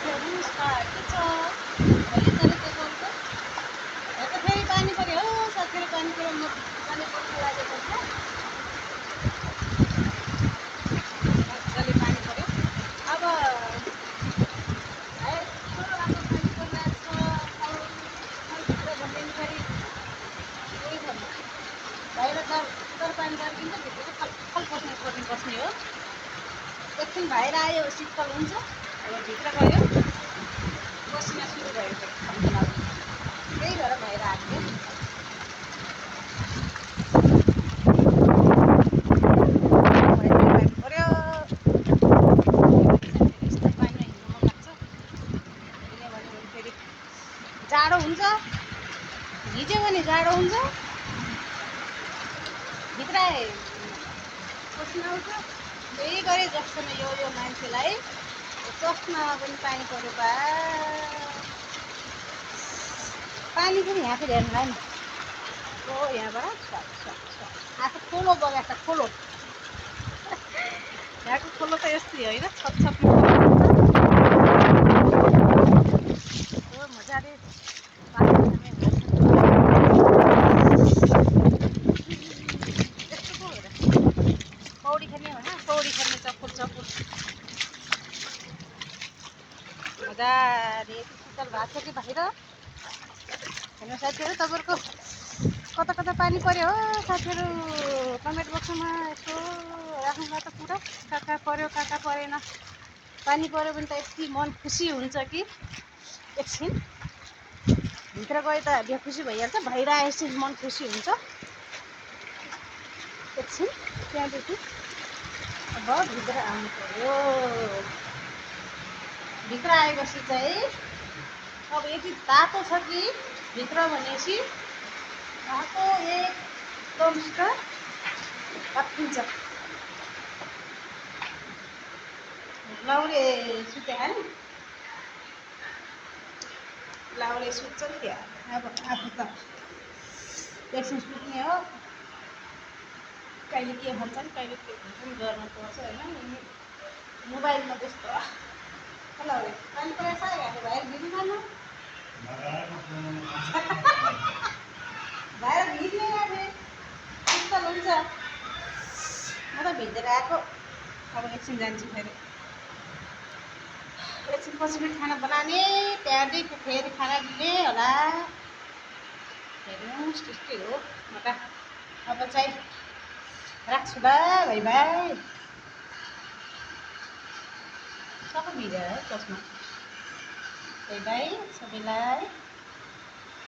नमस्कार के छ अहिले तर के गर्छ यता फेरि पानी पर्यो हो साथीहरू पानी पर्यो म पानी पर्न लागेको छ मजाले पानी पर्यो अब भाइ ठुलो राम्रो पानी परिरहेको छ भित्र भन्ने फेरि उयो भन्नु बाहिर तर पानी पर्किन्छ भित्र चाहिँ खलखल बस्ने हो एकछिन बाहिर आयो शीतल हुन्छ अब भित्र गयो पसिना सुरु भयो त्यही भएर बाहिर आएको पानी पर्यो यस्तो पानीमा हिँड्नु मन लाग्छ किनभने फेरि जाडो हुन्छ भिज्यो भने जाडो हुन्छ भित्र पसिना आउँछ त्यही गरे जस्तो न यो मान्छेलाई चस्मामा पनि पानी पर्यो बा पानी पनि यहाँको हेर्नुलाई नि हो यहाँबाट आएको खोलो बगाएको खोलो यहाँको खोलो त यस्तै होइन छपछप्ने मजाले यस्तो पो पौडी खेल्ने होइन पौडी खेल्ने चपुर मजाले शीतल भएको छ कि बाहिर हेर्नु साथीहरू तपाईँहरूको कता पानी पर्यो हो साथीहरू कमेन्ट बक्समा यसो राख्नुलाई त कुरा कहाँ पर्यो कहाँ परेन पानी पर्यो भने त यति मन खुसी हुन्छ कि एकछिन भित्र गए त बेखुसी भइहाल्छ बाहिर आएपछि मन खुसी हुन्छ एकछिन त्यहाँदेखि अब भित्र आउनु पर्यो भित्र आएपछि चाहिँ अब यति तातो छ कि भित्र भनेपछि तातो एकदम अत्किन्छ लाउरे सुते नि लाउरे सुत्छ नि त्यहाँ अब आफू त एकछिन सुत्ने हो कहिले के भन्छन् कहिले के भन्छन् गर्नुपर्छ होइन मोबाइलमा त्यस्तो हेलो पानी परेछ घाँटी भाइ भिज्नु न भाइ भिज्ने गाडी शीतल हुन्छ म त भिजेर आएको अब एकछिन जान्छु फेरि एकछिन पछि पनि खाना बनाने त्यहाँदेखि फेरि खाना दिने होला हेर्नुहोस् त्यस्तै हो म त अब चाहिँ राख्छु भाइ सबै भिजेर है चस्मा भाइ सबैलाई